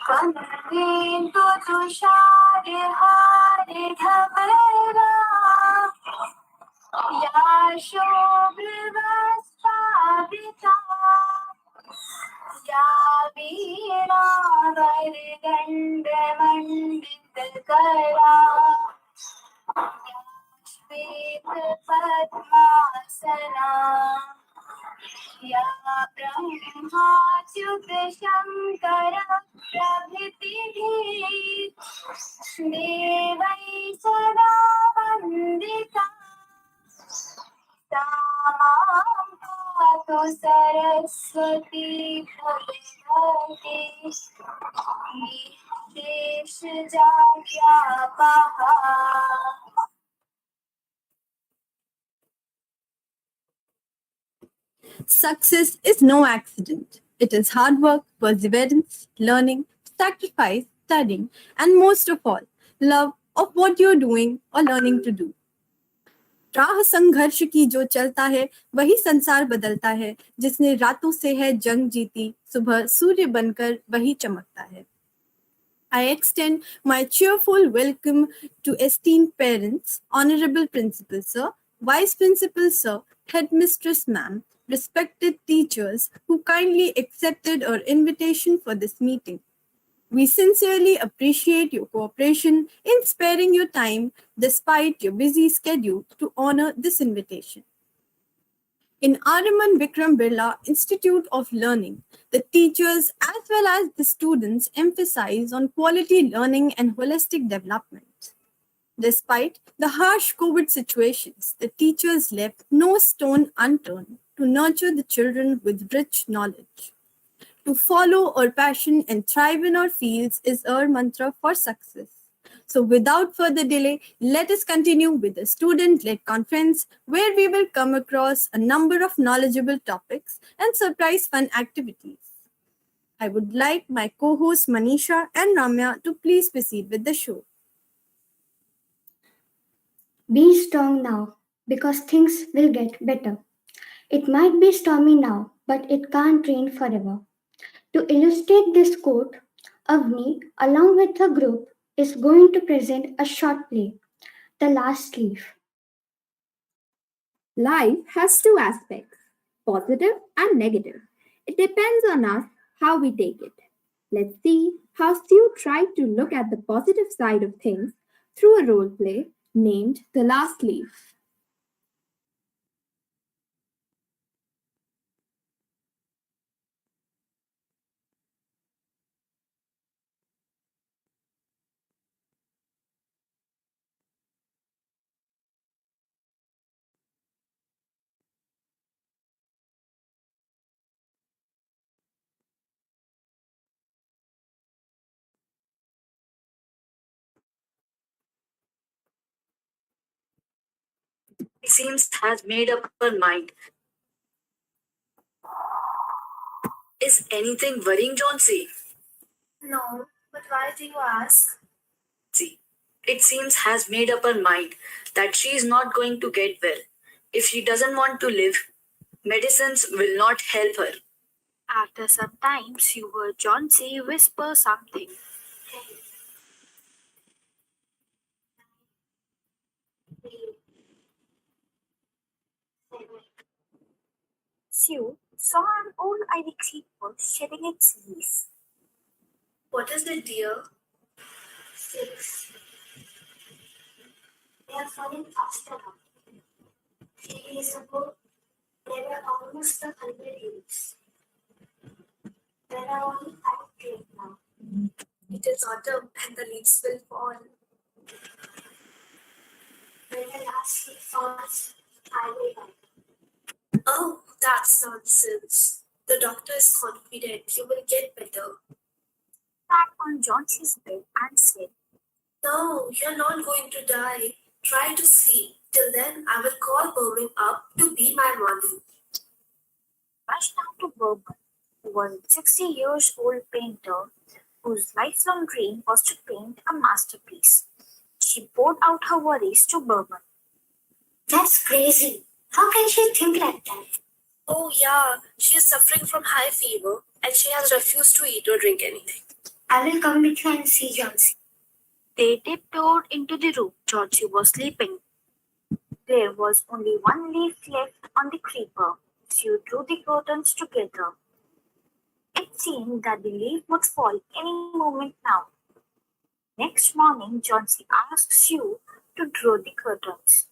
कंदील तुषार हार ढवळला या शोभ्रवस्त्राविता या वीणावर दंडमंडित करा या श्वेत पद्मासना या ब्रह्माच्युत शंकर प्रभृतिभिः देवैः सदा वन्दिता तामां पातु Saraswati Bhagwati देशजाड्यापहा. Success is no accident. It is hard work, perseverance, learning, sacrifice, studying, and most of all, love of what you're doing or learning to do. राह संघर्ष की जो चलता है वही संसार बदलता है. जिसने रातों से है जंग जीती, सुबह सूर्य बनकर वही चमकता है. I extend my cheerful welcome to esteemed parents, Honorable Principal Sir, Vice Principal Sir, Headmistress Ma'am, respected teachers who kindly accepted our invitation for this meeting. We sincerely appreciate your cooperation in sparing your time despite your busy schedule to honor this invitation. In Araman Vikram Birla Institute of Learning, the teachers as well as the students emphasize on quality learning and holistic development. Despite the harsh COVID situations, the teachers left no stone unturned to nurture the children with rich knowledge. To follow our passion and thrive in our fields is our mantra for success. So without further delay, let us continue with the student-led conference where we will come across a number of knowledgeable topics and surprise fun activities. I would like my co-hosts Manisha and Ramya to please proceed with the show. Be strong now, because things will get better. It might be stormy now, but it can't rain forever. To illustrate this quote, Avni, along with her group, is going to present a short play, The Last Leaf. Life has two aspects, positive and negative. It depends on us how we take it. Let's see how Stu tried to look at the positive side of things through a role play named The Last Leaf. It seems has made up her mind. Is anything worrying Johnsy? No, but why do you ask? See, it seems has made up her mind that she is not going to get well. If she doesn't want to live, medicines will not help her. After some time, you heard Johnsy whisper something. Sue saw an old ivy creeper shedding its leaves. What is it, dear? 6. They are falling faster now. 3 days ago, there were almost 100 leaves. There are only 5 right now. It is autumn and the leaves will fall. When the last leaf falls, I will die. Oh, that's nonsense. The doctor is confident you will get better. Sat on Johnson's bed and said, No, you're not going to die. Try to see. Till then, I will call Bourbon up to be my model. Rushed down to Bourbon, who was a 60-year-old painter whose lifelong dream was to paint a masterpiece. She poured out her worries to Bourbon. That's crazy. How can she think like that? Oh, yeah, she is suffering from high fever and she has refused to eat or drink anything. I will come with you and see Johnson. They tiptoed into the room. Georgie was sleeping. There was only one leaf left on the creeper. Sue drew the curtains together. It seemed that the leaf would fall any moment now. Next morning, Johnsy asked Sue to draw the curtains.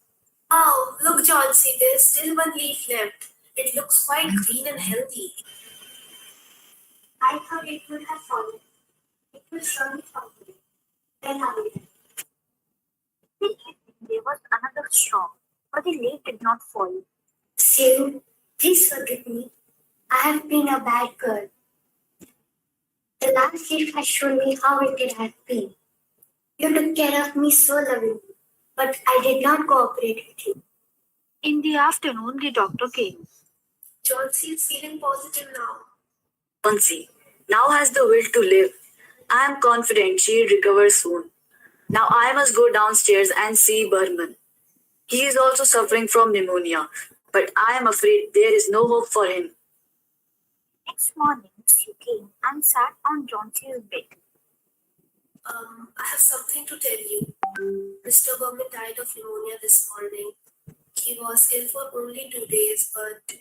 Oh, look, Johnsy, there's still one leaf left. It looks quite green and healthy. I thought it would have fallen. It will surely fall today. Then I will. The evening there was another storm, but the leaf did not fall. Sue, please forgive me. I have been a bad girl. The last leaf has shown me how wicked I have been. You took care of me so lovingly, but I did not cooperate with you. In the afternoon, the doctor came. Johnsy is feeling positive now. Pansy now has the will to live. I am confident she'll recover soon. Now I must go downstairs and see Burman. He is also suffering from pneumonia, but I am afraid there is no hope for him. Next morning, she came and sat on Johnsy's bed. I have something to tell you. Mr. Berman died of pneumonia this morning. He was ill for only 2 days, but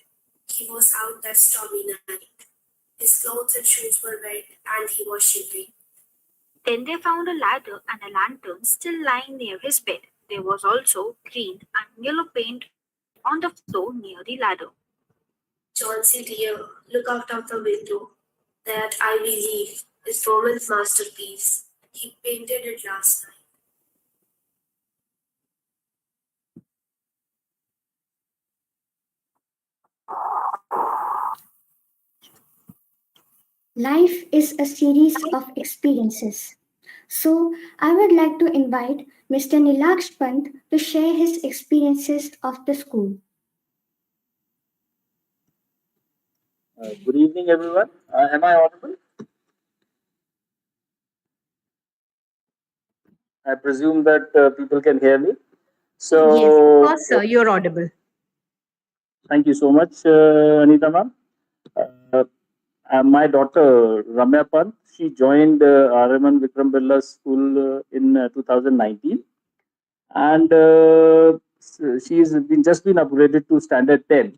he was out that stormy night. His clothes and shoes were wet, and he was shivering. Then they found a ladder and a lantern still lying near his bed. There was also green and yellow paint on the floor near the ladder. Johnsy dear, look out of the window. That ivy leaf is Berman's masterpiece. He painted it last night. Life is a series of experiences. So, I would like to invite Mr. Nilaksh Pant to share his experiences of the school. Good evening, everyone. Am I audible? I presume that people can hear me. So, Yes, of course, sir. You're audible. thank you so much, Anita ma'am. Uh, my daughter Ramya Pant, she joined RMN Vikram Birla School in 2019, and she's been just been upgraded to standard 10.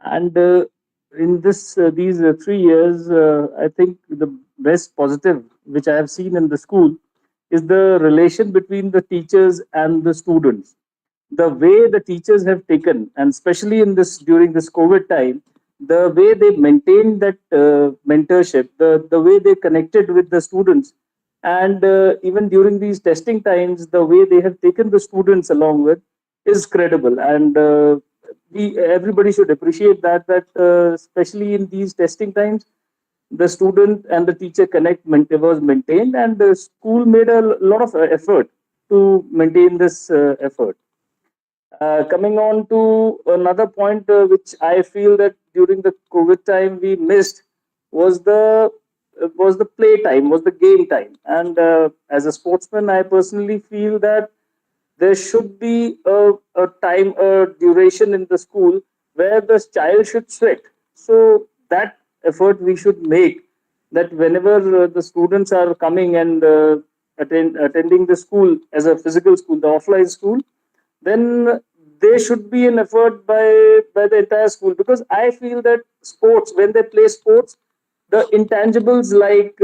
And in these 3 years, I think the best positive which I have seen in the school is the relation between the teachers and the students. The way the teachers have taken, and especially in this during this COVID time, the way they maintained that mentorship, the way they connected with the students, and even during these testing times, the way they have taken the students along with is credible. And we everybody should appreciate that especially in these testing times, the student and the teacher was maintained, and the school made a lot of effort to maintain this effort. Coming on to another point, which I feel that during the COVID time we missed was the play time, was the game time. And as a sportsman, I personally feel that there should be a time, a duration in the school where the child should sweat. So that effort we should make, that whenever the students are coming and attending the school as a physical school, the offline school, then there should be an effort by the entire school, because I feel that sports, when they play sports, the intangibles like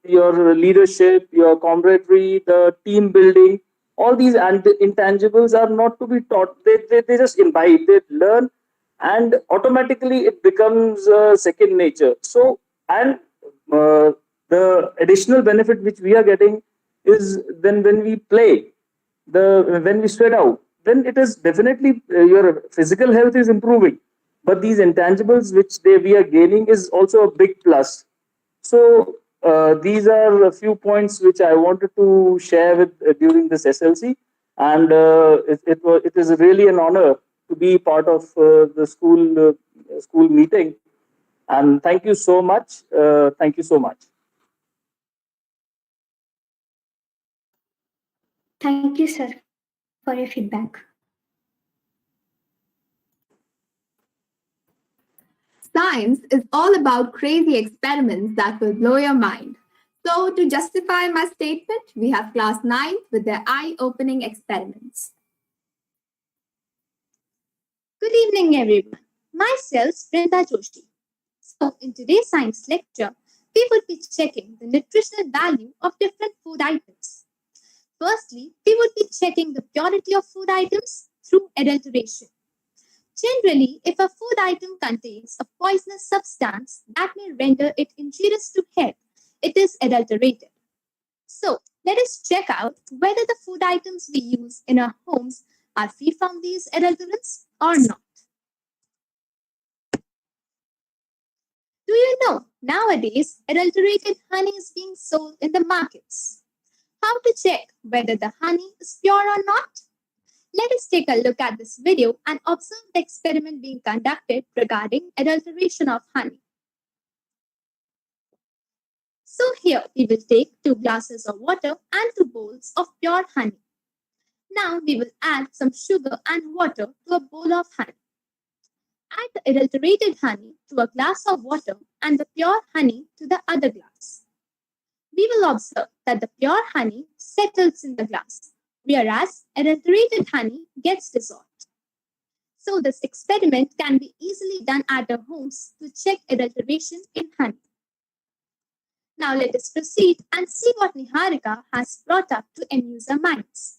your leadership, your camaraderie, the team building, all these intangibles are not to be taught. They just imbibe, they learn, and automatically it becomes second nature. So, and the additional benefit which we are getting is then when we play, the when we sweat out, then it is definitely your physical health is improving, but these intangibles which we are gaining is also a big plus. So these are a few points which I wanted to share with during this SLC, and it is really an honor to be part of the school meeting. And thank you so much. Thank you so much. Thank you, sir, for your feedback. Science is all about crazy experiments that will blow your mind. So, to justify my statement, we have class 9th with their eye-opening experiments. Good evening, everyone. Myself, Brenda Joshi. So, in today's science lecture, we would be checking the nutritional value of different food items. Firstly, we would be checking the purity of food items through adulteration. Generally, if a food item contains a poisonous substance that may render it injurious to health, it is adulterated. So, let us check out whether the food items we use in our homes are free from these adulterants or not. Do you know nowadays adulterated honey is being sold in the markets? How to check whether the honey is pure or not? Let us take a look at this video and observe the experiment being conducted regarding adulteration of honey. So here we will take 2 glasses of water and 2 bowls of pure honey. Now we will add some sugar and water to a bowl of honey. Add the adulterated honey to a glass of water and the pure honey to the other glass. We will observe that the pure honey settles in the glass, whereas adulterated honey gets dissolved. So this experiment can be easily done at our homes to check adulteration in honey. Now let us proceed and see what Niharika has brought up to amuse our minds.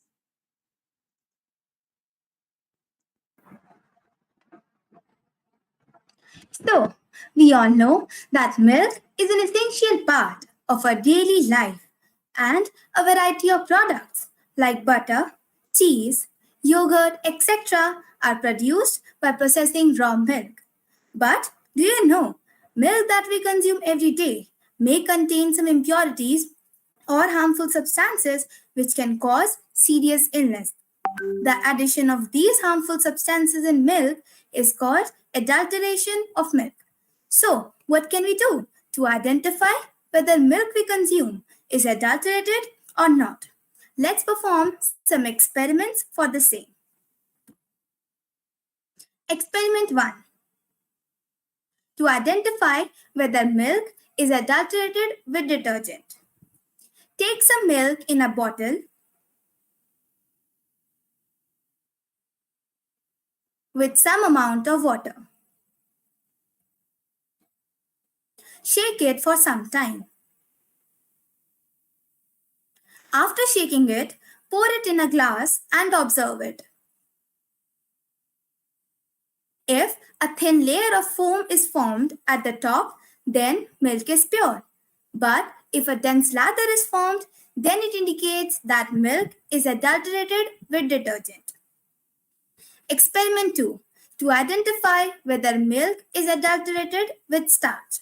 So, we all know that milk is an essential part of our daily life, and a variety of products like butter, cheese, yogurt, etc. are produced by processing raw milk. But do you know, milk that we consume every day may contain some impurities or harmful substances which can cause serious illness. The addition of these harmful substances in milk is called adulteration of milk. So, what can we do to identify whether milk we consume is adulterated or not? Let's perform some experiments for the same. Experiment 1. To identify whether milk is adulterated with detergent. Take some milk in a bottle with some amount of water. Shake it for some time. After shaking it, pour it in a glass and observe it. If a thin layer of foam is formed at the top, then milk is pure. But if a dense lather is formed, then it indicates that milk is adulterated with detergent. Experiment 2. To identify whether milk is adulterated with starch.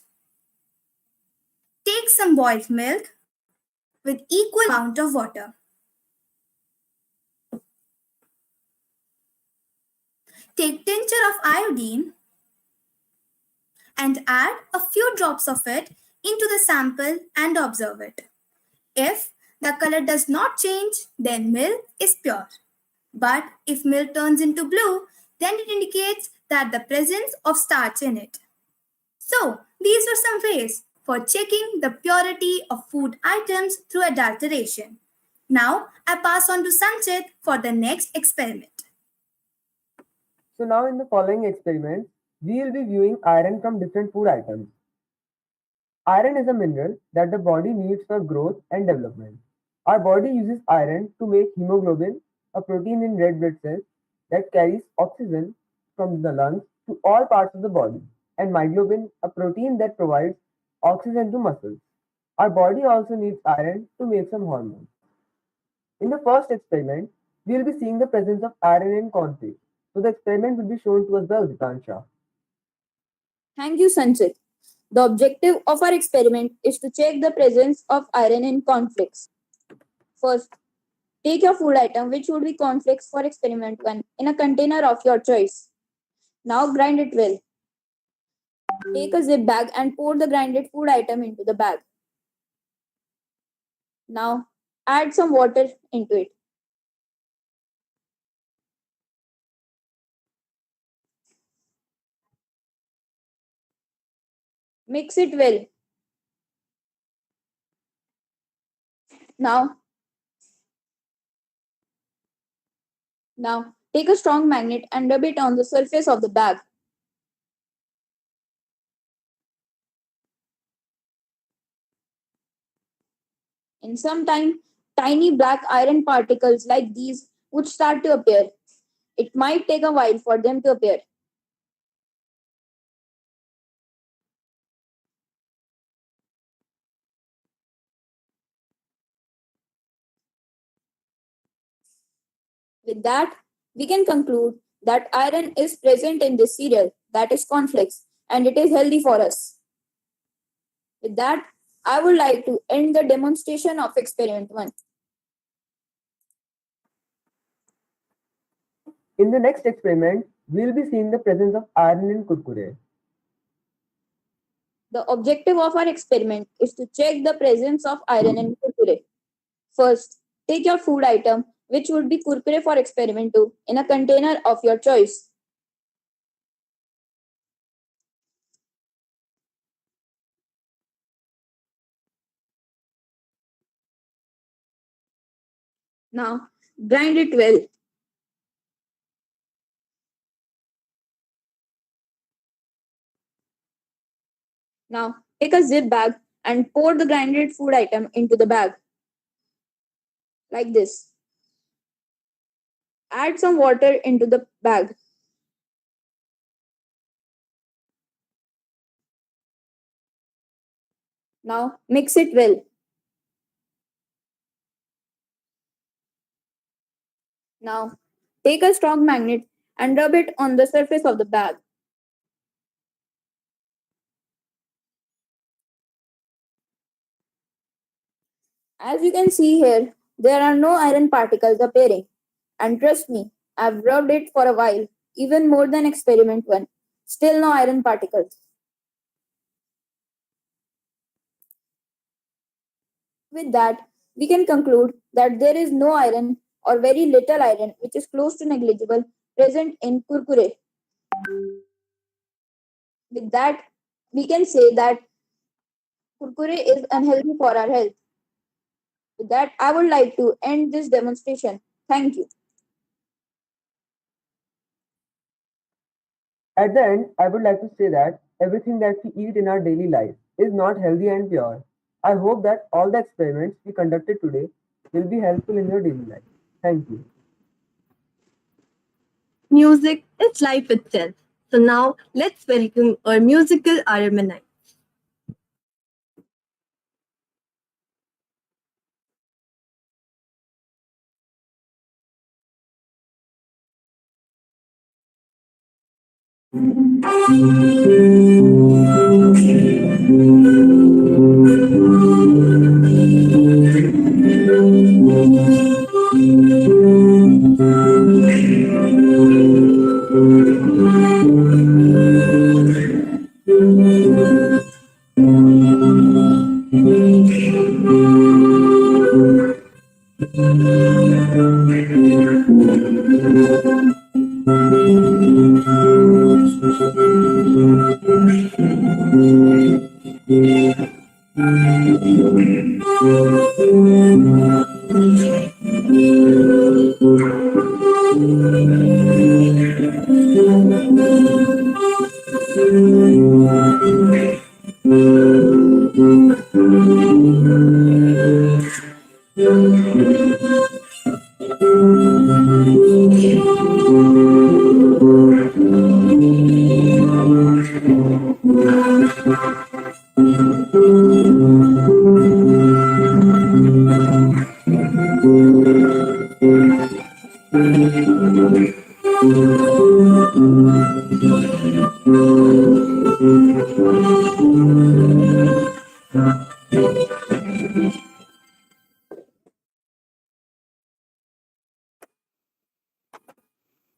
Take some boiled milk with equal amount of water. Take tincture of iodine and add a few drops of it into the sample and observe it. If the color does not change, then milk is pure. But if milk turns into blue, then it indicates that the presence of starch in it. So, these were some ways for checking the purity of food items through adulteration. Now, I pass on to Sanchit for the next experiment. So now in the following experiment, we will be viewing iron from different food items. Iron is a mineral that the body needs for growth and development. Our body uses iron to make hemoglobin, a protein in red blood cells that carries oxygen from the lungs to all parts of the body, and myoglobin, a protein that provides oxygen to muscles. Our body also needs iron to make some hormones. In the first experiment, we will be seeing the presence of iron in cornflakes. So the experiment will be shown to us by Uditansha. Thank you, Sanchit. The objective of our experiment is to check the presence of iron in cornflakes. First, take your food item, which would be cornflakes for experiment 1, in a container of your choice. Now grind it well. Take a zip bag and pour the grinded food item into the bag. Now add some water into it. Mix it well. Now, take a strong magnet and rub it on the surface of the bag. In some time, tiny black iron particles like these would start to appear. It might take a while for them to appear. With that, we can conclude that iron is present in this cereal, that is cornflakes, and it is healthy for us. With that, I would like to end the demonstration of experiment 1. In the next experiment, we'll be seeing the presence of iron in kurkure. The objective of our experiment is to check the presence of iron in kurkure. First, take your food item, which would be kurkure for experiment 2, in a container of your choice. Now, grind it well. Now, take a zip bag and pour the grinded food item into the bag. Like this. Add some water into the bag. Now, mix it well. Now, take a strong magnet and rub it on the surface of the bag. As you can see here, there are no iron particles appearing. And trust me, I've rubbed it for a while, even more than experiment 1. Still no iron particles. With that, we can conclude that there is no iron or very little iron, which is close to negligible, present in kurkure. With that, we can say that kurkure is unhealthy for our health. With that, I would like to end this demonstration. Thank you. At the end, I would like to say that everything that we eat in our daily life is not healthy and pure. I hope that all the experiments we conducted today will be helpful in your daily life. Thank you. Music is life itself. So now let's welcome our musical alumni.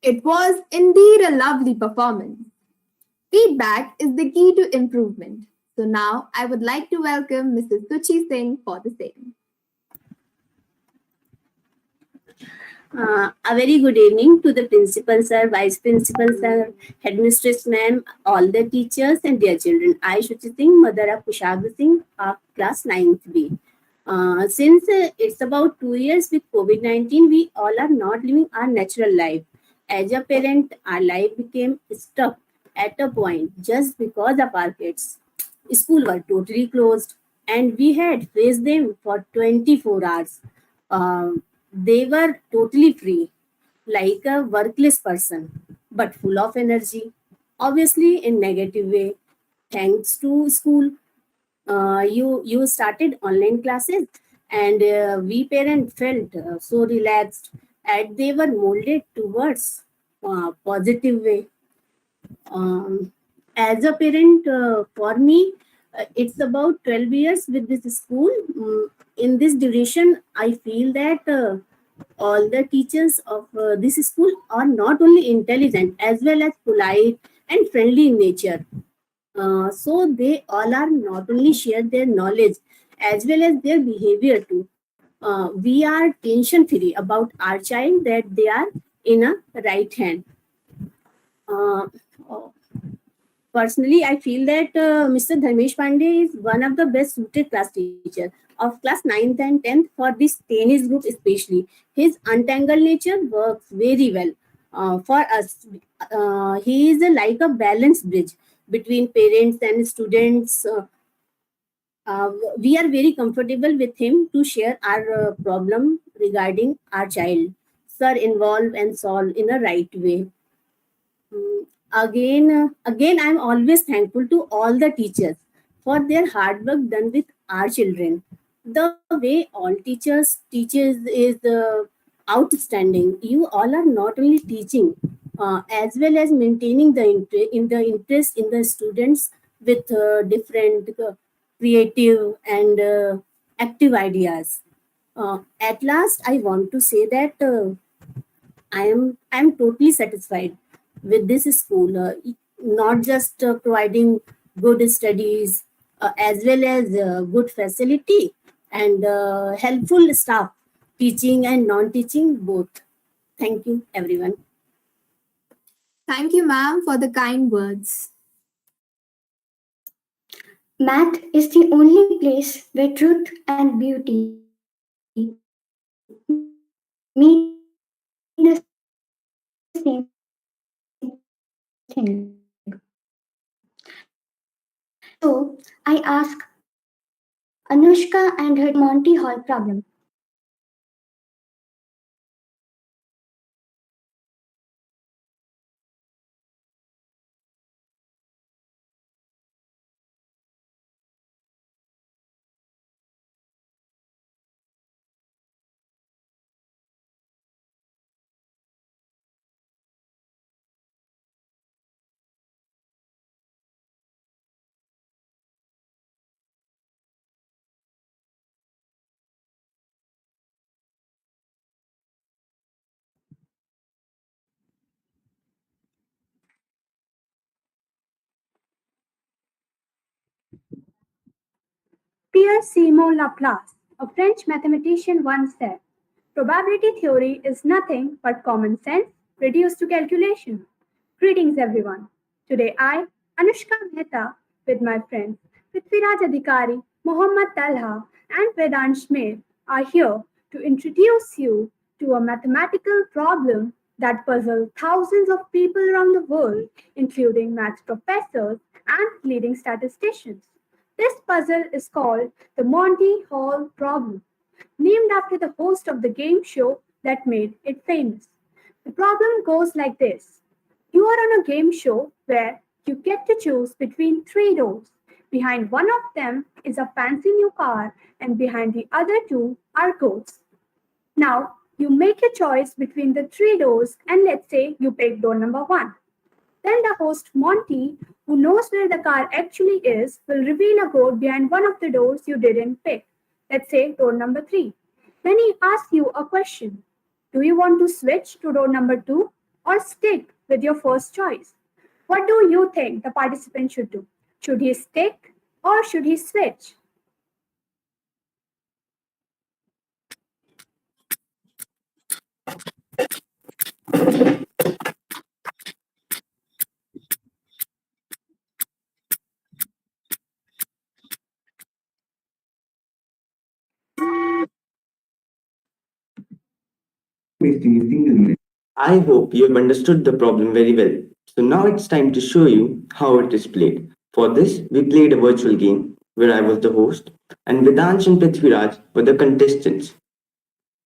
It was indeed a lovely performance. Feedback is the key to improvement. So now I would like to welcome Mrs. Suchi Singh for the same. A very good evening to the principal sir, vice principal sir, headmistress ma'am, all the teachers and their children. I, Shuchi Singh, mother of Kushag Singh of class 9th B. Since it's about 2 years with COVID 19, we all are not living our natural life. As a parent, our life became stuck at a point just because of our kids. School were totally closed and we had faced them for 24 hours. They were totally free, like a workless person, but full of energy, obviously in negative way. Thanks to school, you started online classes, and we parents felt so relaxed, and they were molded towards positive way. As a parent, for me, it's about 12 years with this school. In this duration, I feel that all the teachers of this school are not only intelligent as well as polite and friendly in nature. So they all are not only share their knowledge as well as their behavior too. We are tension free about our child that they are in a right hand. Uh, Personally, I feel that Mr. Dharmesh Pandey is one of the best suited class teacher of class 9th and 10th for this tennis group especially. His untangled nature works very well for us. He is like a balanced bridge between parents and students. We are very comfortable with him to share our problem regarding our child. Sir, involve and solve in a right way. Again, I'm always thankful to all the teachers for their hard work done with our children. The way all teachers teaches is outstanding. You all are not only teaching as well as maintaining the interest in the students with different creative and active ideas. At last, I want to say that I'm totally satisfied with this school. Not just providing good studies, as well as good facility and helpful staff, teaching and non-teaching both. Thank you, everyone. Thank you, ma'am, for the kind words. Math is the only place where truth and beauty mean the same thing. So I ask Anushka and her Monty Hall problem. Pierre Simon Laplace, a French mathematician, once said, "Probability theory is nothing but common sense reduced to calculation." Greetings, everyone. Today, I, Anushka Mehta, with my friends Prithviraj Adhikari, Mohammad Talha, and Vedant Schmidt, are here to introduce you to a mathematical problem that puzzles thousands of people around the world, including math professors and leading statisticians. This puzzle is called the Monty Hall problem, named after the host of the game show that made it famous. The problem goes like this: you are on a game show where you get to choose between three doors. Behind one of them is a fancy new car, and behind the other two are ghosts. Now, you make your choice between the three doors, and let's say you pick door number one. Then the host, Monty, who knows where the car actually is, will reveal a code behind one of the doors you didn't pick. Let's say door number three. Then he asks you a question. Do you want to switch to door number two or stick with your first choice? What do you think the participant should do? Should he stick or should he switch? wasting a single minute. I hope you have understood the problem very well. So now it's time to show you how it is played. For this, we played a virtual game where I was the host and Vedansh and Prithviraj were the contestants.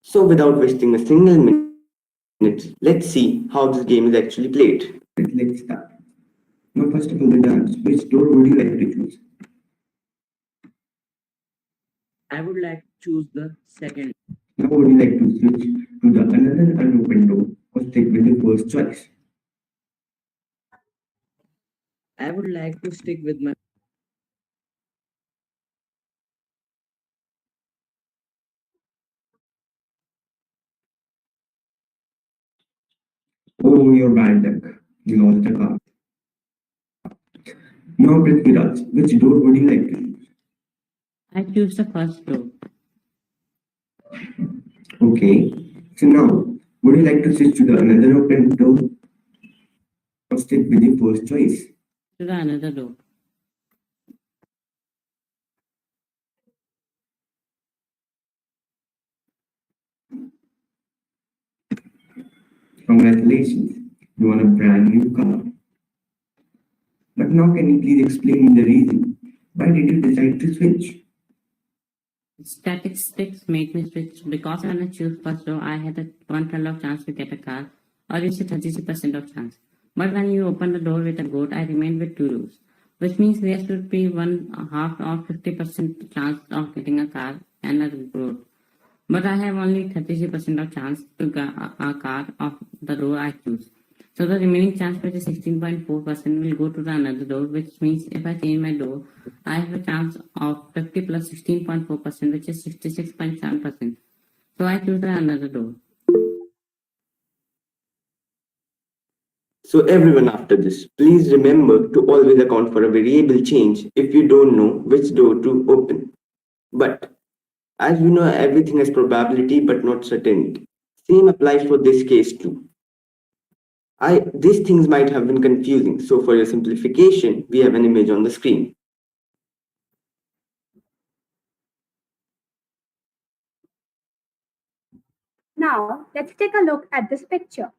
So without wasting a single minute, let's see how this game is actually played. Let's start. Now first of all, Vedansh, which door would you like to choose? I would like to choose the second. Now would you like to switch to the another unopened door or stick with the first choice? I would like to stick with my. Oh, your bad luck. You lost the car. Now, Prithviraj, which door would you like to choose? I choose the first door. Okay. So now, would you like to switch to the another open door or stick with your first choice? To the another door. Congratulations. You won a brand new car. But now can you please explain me the reason? Why did you decide to switch? Statistics made me switch because when I choose first row, I had a 1/12 of chance to get a car, or it's a 33% of chance. But when you open the door with a goat, I remained with 2 rows, which means there should be one half or 50% chance of getting a car and a goat. But I have only 33% of chance to get a car of the row I choose. So the remaining chance, which is 16.4%, will go to the another door, which means if I change my door, I have a chance of 50 plus 16.4%, which is 66.7%. So I choose the another door. So everyone after this, please remember to always account for a variable change if you don't know which door to open. But as you know, everything has probability but not certainty. Same applies for this case too. These things might have been confusing, so for your simplification, we have an image on the screen. Now, let's take a look at this picture.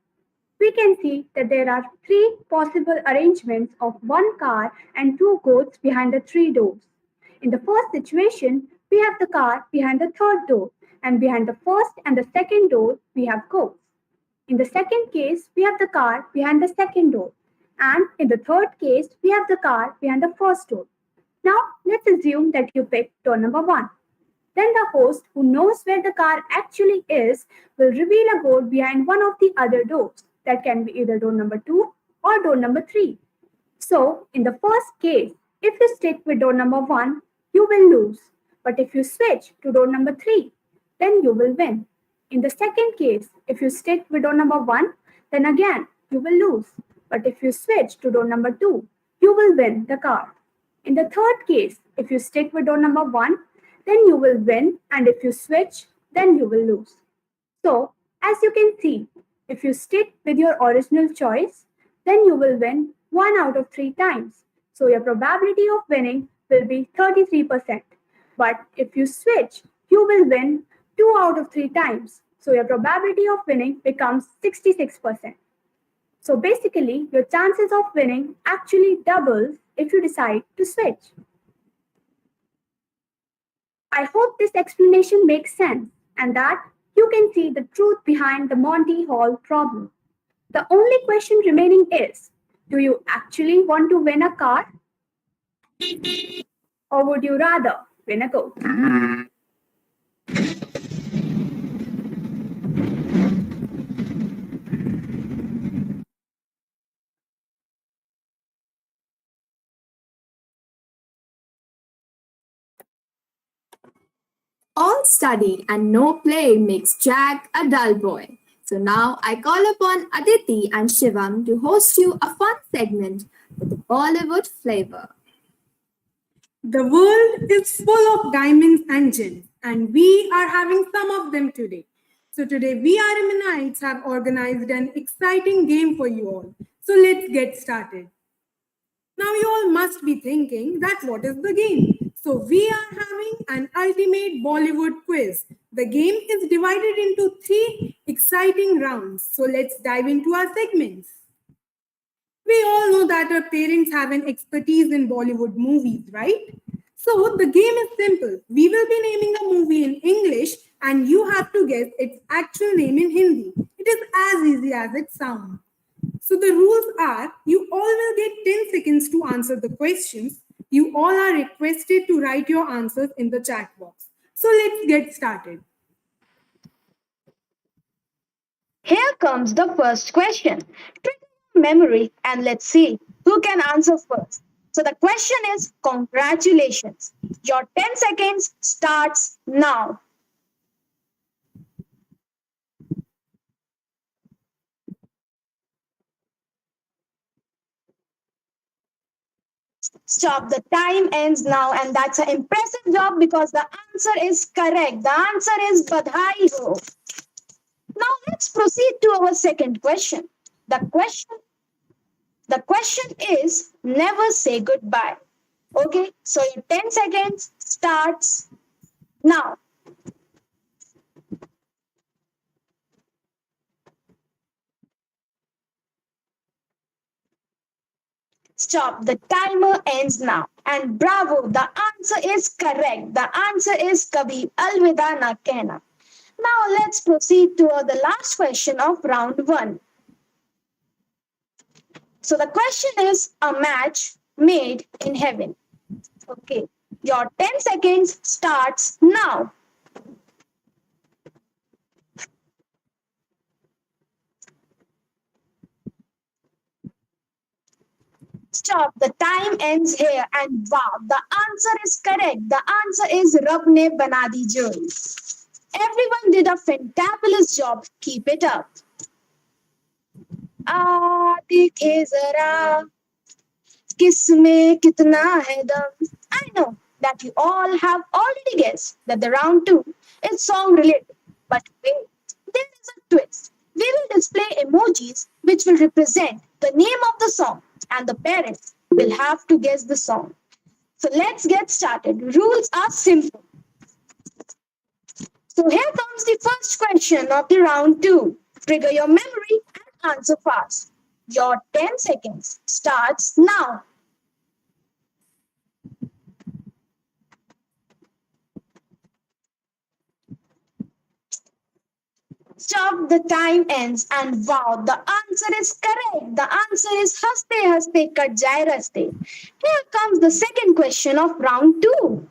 We can see that there are three possible arrangements of one car and two goats behind the three doors. In the first situation, we have the car behind the third door, and behind the first and the second door, we have goats. In the second case, we have the car behind the second door, and in the third case, we have the car behind the first door. Now, let's assume that you pick door number 1. Then the host, who knows where the car actually is, will reveal a goat behind one of the other doors. That can be either door number 2 or door number 3. So, in the first case, if you stick with door number 1, you will lose. But if you switch to door number 3, then you will win. In the second case, if you stick with door number 1, then again you will lose. But if you switch to door number 2, you will win the car. In the third case, if you stick with door number 1, then you will win, and if you switch, then you will lose. So, as you can see, if you stick with your original choice, then you will win 1 out of 3 times. So, your probability of winning will be 33%. But if you switch, you will win 2 out of 3 times. So, your probability of winning becomes 66%. So, basically, your chances of winning actually doubles if you decide to switch. I hope this explanation makes sense and that you can see the truth behind the Monty Hall problem. The only question remaining is, do you actually want to win a car? Or would you rather win a goat? All study and no play makes Jack a dull boy. So now I call upon Aditi and Shivam to host you a fun segment with a Bollywood flavor. The world is full of diamonds and gems, and we are having some of them today. So today we RMNites have organized an exciting game for you all. So let's get started. Now you all must be thinking that what is the game? So we are having an ultimate Bollywood quiz The game is divided into 3 exciting rounds. So let's dive into our segments. We all know that our parents have an expertise in Bollywood movies, right? So the game is simple. We will be naming a movie in English and you have to guess its actual name in Hindi. It is as easy as it sounds. So the rules are you all will get 10 seconds to answer the questions. You all are requested to write your answers in the chat box. So let's get started. Here comes the first question. Trigger your memory and let's see who can answer first. So the question is congratulations. Your 10 seconds starts now. Stop. The time ends now, and that's an impressive job because the answer is correct. The answer is Badhai ho. Now let's proceed to our second question. The question is never say goodbye. Okay, so your 10 seconds starts now. Stop. The timer ends now. And bravo, the answer is correct. The answer is Kabhi Alvida na kehna. Now let's proceed to the last question of round 1. So the question is a match made in heaven. Okay, your 10 seconds starts now. Stop. The time ends here. And wow, the answer is correct. The answer is Rab ne bana di jodi. Everyone did a fantabulous job. Keep it up. देखे जरा किसमें कितना है दम. I know that you all have already guessed that the round 2 is song related. But wait, there is a twist. We will display emojis which will represent the name of the song and the parents will have to guess the song. So let's get started. Rules are simple. So here comes the first question of the round 2. Trigger your memory and answer fast. Your 10 seconds starts now. Stop. The time ends and wow, the answer is correct. The answer is haste haste kat jaye raste. Here comes the second question of round 2.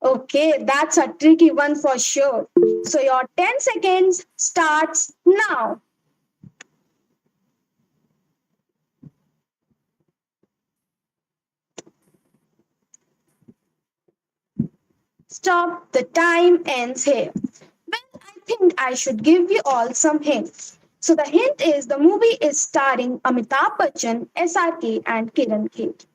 Okay, that's a tricky one for sure. So your 10 seconds starts now. Stop. The time ends here. Well, I think I should give you all some hints. So the hint is the movie is starring Amitabh Bachchan, SRK, and Kiran Khed.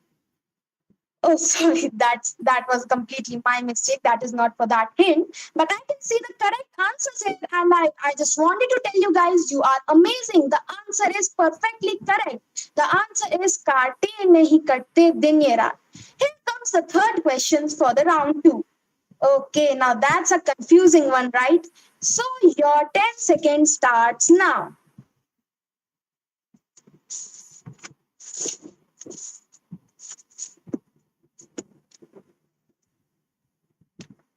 Oh, sorry, that was completely my mistake. That is not for that hint. But I can see the correct answers here, and I just wanted to tell you guys, you are amazing. The answer is perfectly correct. The answer is Karte nahi katte din ye raat. Here comes the third question for the round 2. Okay, now that's a confusing one, right? So your 10 seconds starts now.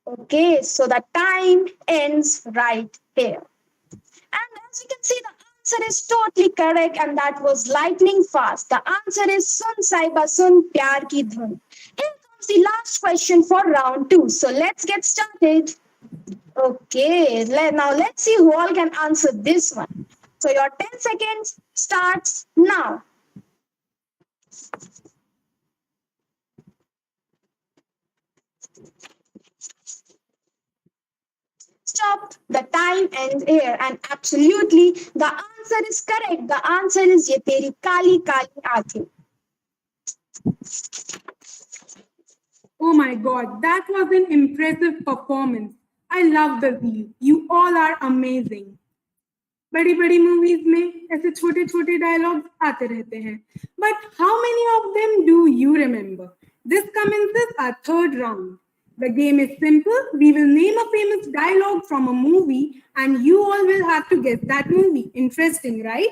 Okay, so the time ends right here. And as you can see, the answer is totally correct, and that was lightning fast. The answer is Sun Saiba Sun Pyar Ki Dhun. Here comes the last question for round 2. So let's get started. Okay, now let's see who all can answer this one. So your 10 seconds starts now. Stop. The time ends here, and absolutely the answer is correct. The answer is Ye Teri Kali Kali Aankhein. Oh my god, that was an impressive performance. I love the zeal. You all are amazing. बड़ी बड़ी movies में ऐसे छोटे छोटे dialogues आते रहते हैं. But how many of them do you remember? This commences our third round. The game is simple. We will name a famous dialogue from a movie and you all will have to guess that movie. Interesting, right?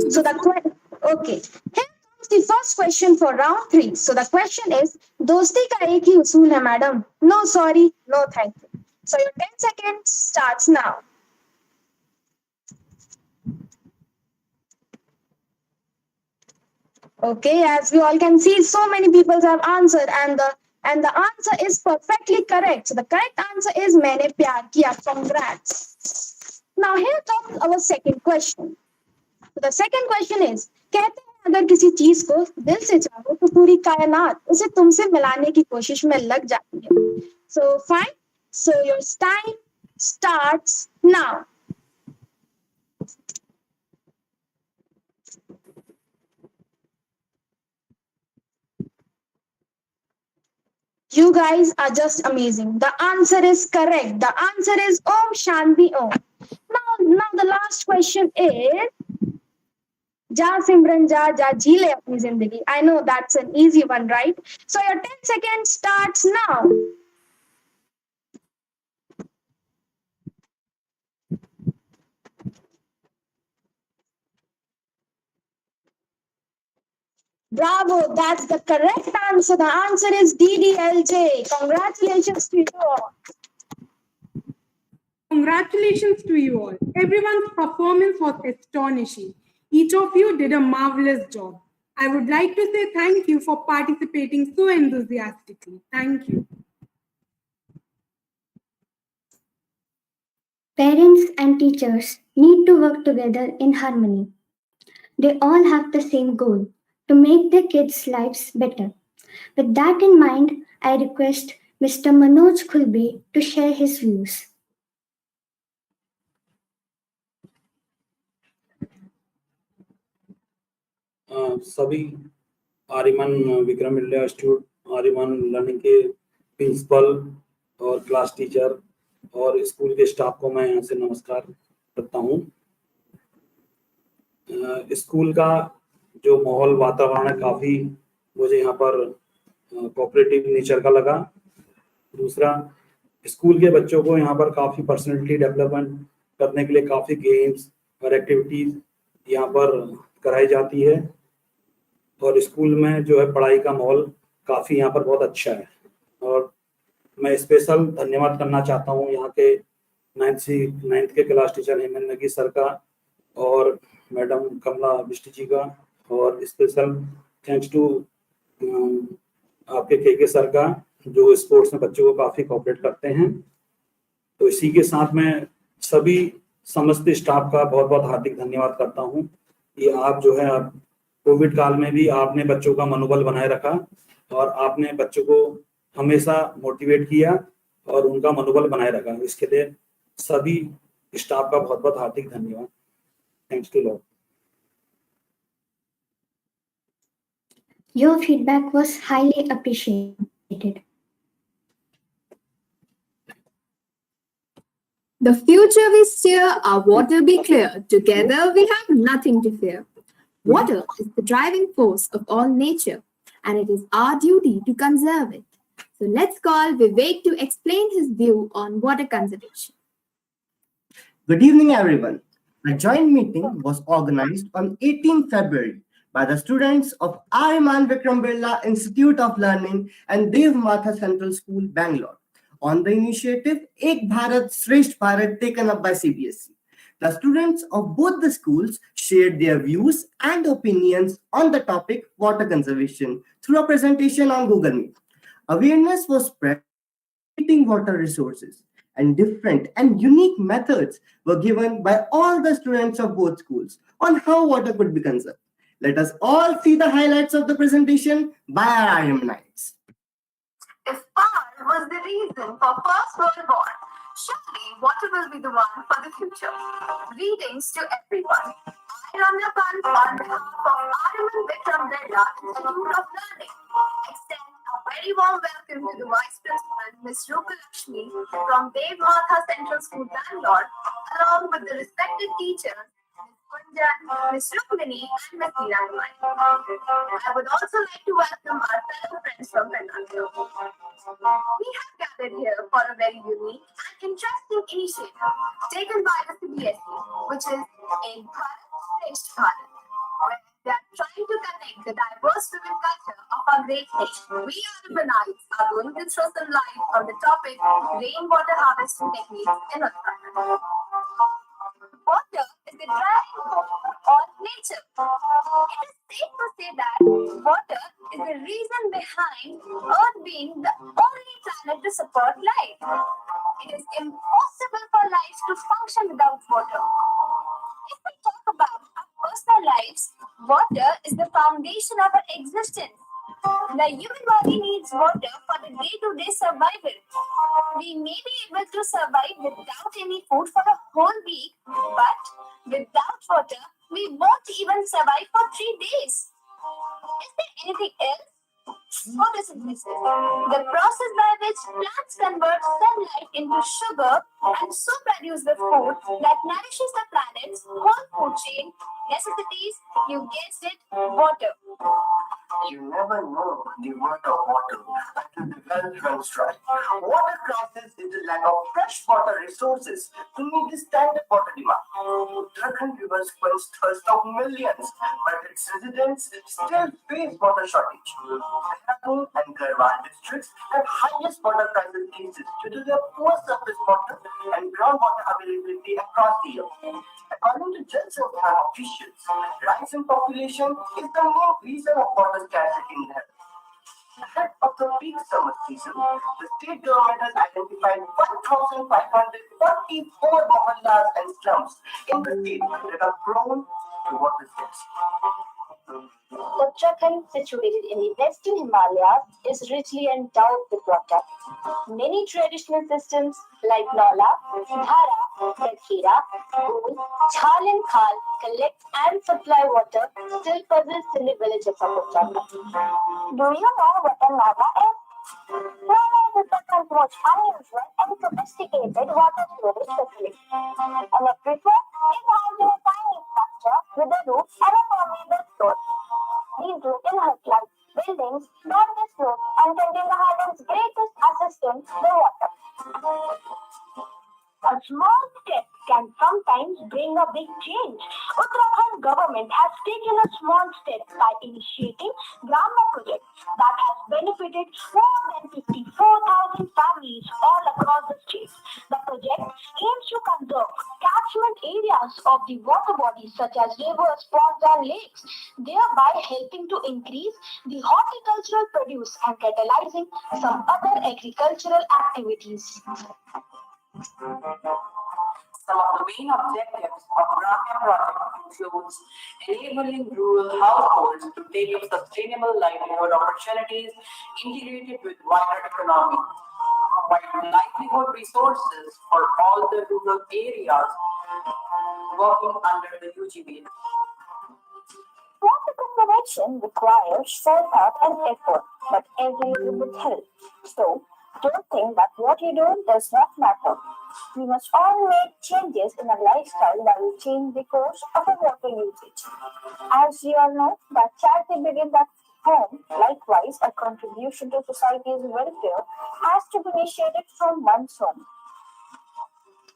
So okay. Here comes the first question for round 3. So the question is, दोस्ती का एक ही उसूल है madam. No sorry, no thank you. So your 10 seconds starts now. Okay, as we all can see, so many people have answered, and the answer is perfectly correct. So the correct answer is मैंने प्यार किया. Congrats. Now here comes our second question. So the second question is, कहते हैं अगर किसी चीज को दिल से चाहो तो पूरी कायनात उसे तुमसे मिलाने की कोशिश में लग जाती है. So fine. So your time starts now. You guys are just amazing. The answer is correct. The answer is Om Shanti Om. Now the last question is Ja Simran Ja Ja Jile apni zindagi. I know that's an easy one, right? So your 10 seconds starts now. Bravo, that's the correct answer. The answer is DDLJ. Congratulations to you all. Congratulations to you all. Everyone's performance was astonishing. Each of you did a marvelous job. I would like to say thank you for participating so enthusiastically. Thank you. Parents and teachers need to work together in harmony. They all have the same goal to make their kids' lives better. With that in mind, I request Mr. Manoj Khulbe to share his views. सभी Aryaman Vikram India institute Aryaman learning के principal और class teacher और school के staff को मैं यहाँ से नमस्कार करता हूँ. स्कूल का जो माहौल वातावरण है काफ़ी मुझे यहाँ पर कोऑपरेटिव नेचर का लगा. दूसरा, स्कूल के बच्चों को यहाँ पर काफ़ी पर्सनैलिटी डेवलपमेंट करने के लिए काफ़ी गेम्स और एक्टिविटीज़ यहाँ पर कराई जाती है और स्कूल में जो है पढ़ाई का माहौल काफ़ी यहाँ पर बहुत अच्छा है. और मैं स्पेशल धन्यवाद करना चाहता हूँ यहाँ के 9th के क्लास टीचर हेमंत नगी सर का और मैडम कमला बिष्ट जी का और स्पेशल थैंक्स टू आपके के सर का जो स्पोर्ट्स में बच्चों को काफ़ी कोऑपरेट करते हैं. तो इसी के साथ मैं सभी समस्त स्टाफ का बहुत बहुत हार्दिक धन्यवाद करता हूँ कि आप जो है आप कोविड काल में भी आपने बच्चों का मनोबल बनाए रखा और आपने बच्चों को हमेशा मोटिवेट किया और उनका मनोबल बनाए रखा. इसके लिए सभी स्टाफ का बहुत बहुत हार्दिक धन्यवाद. Thanks to lot. Your feedback was highly appreciated. The future we steer, our water be clear. Together we have nothing to fear. Water is the driving force of all nature, and it is our duty to conserve it. So let's call Vivek to explain his view on water conservation. Good evening, everyone. A joint meeting was organized on 18 February by the students of Ayman Vikram Birla Institute of Learning and Dev Matha Central School, Bangalore, on the initiative Ek Bharat Shresth Bharat taken up by CBSE. The students of both the schools shared their views and opinions on the topic water conservation through a presentation on Google Meet. Awareness was spread on water resources, and different and unique methods were given by all the students of both schools on how water could be conserved. Let us all see the highlights of the presentation by our alumni. If fire was the reason for First World War, surely water will be the one for the future. Greetings to everyone. I, Ramya Pant, on behalf of Araman Vikram Birla Institute of Learning, extend a very warm welcome to the Vice Principal, Ms. Rupa Lakshmi from Dev Matha Central School, Bangalore, along with the respected teachers, Ms. Kunjan, Ms. Rukmini, and Ms. Neelamani. I would also like to welcome our fellow friends from Parental. We have gathered here for a very unique and interesting initiative taken by the CBSE, which is in Bharat Shreshth Bharat, where they are trying to connect the diverse women culture of our great nation. We Urbanites are going to throw some light on the topic rainwater harvesting techniques in Uttarakhand. Water is the driving force for all nature. It is safe to say that water is the reason behind Earth being the only planet to support life. It is impossible for life to function without water. If we talk about our personal lives, water is the foundation of our existence. The human body needs water for the day-to-day survival. We may be able to survive without any food for a whole week, but without water, we won't even survive for 3 days. Is there anything else? Photosynthesis, the process by which plants convert sunlight into sugar and so produce the food that nourishes the planet's whole food chain. Necessities, you guessed it, water. You never know the worth of water until the well runs dry. Water crisis is the lack of fresh water resources to meet the standard water demand. Uttarakhand rivers quench thirst of millions, but its residents still face water shortage. Dehradun and Garhwal districts have highest water crisis cases due to their poor surface water and groundwater availability across the year. According to Jal Sansthan officials, rise in population is the main reason of water scarcity in Delhi. Ahead of the peak summer season, the state government has identified 1,544 mohallas and slums in the state that are prone to water scarcity. Uttarakhand, situated in the western Himalayas, is richly endowed with water. Many traditional systems like Nala, Dhara, Dakhira, Bhul, Chhal and Khal collect and supply water still persist in the villages of Uttarakhand. Do you know what a Nala is? Nala is Uttarakhand's most unusual and sophisticated water storage facility. An aquifer is housed in a tiny structure with a roof and a permeable floor. These roofing hut-like buildings don't just float and contain the island's greatest assistant, the water. A small step can sometimes bring a big change. Uttarakhand government has taken a small step by initiating Grama project that has benefited more than 54,000 families all across the state. The project aims to conserve catchment areas of the water bodies such as rivers, ponds and lakes, thereby helping to increase the horticultural produce and catalyzing some other agricultural activities. Some of the main objectives of Gramya project includes enabling rural households to take up sustainable livelihood opportunities integrated with wider economy, provide livelihood resources for all the rural areas working under the UGB. Water conservation requires forethought and effort, but every little bit helps. So, don't think that what you do does not matter. We must all make changes in our lifestyle that will change the course of our water usage. As you all know, that charity begins at home. Likewise, a contribution to society's welfare has to be initiated from one's home.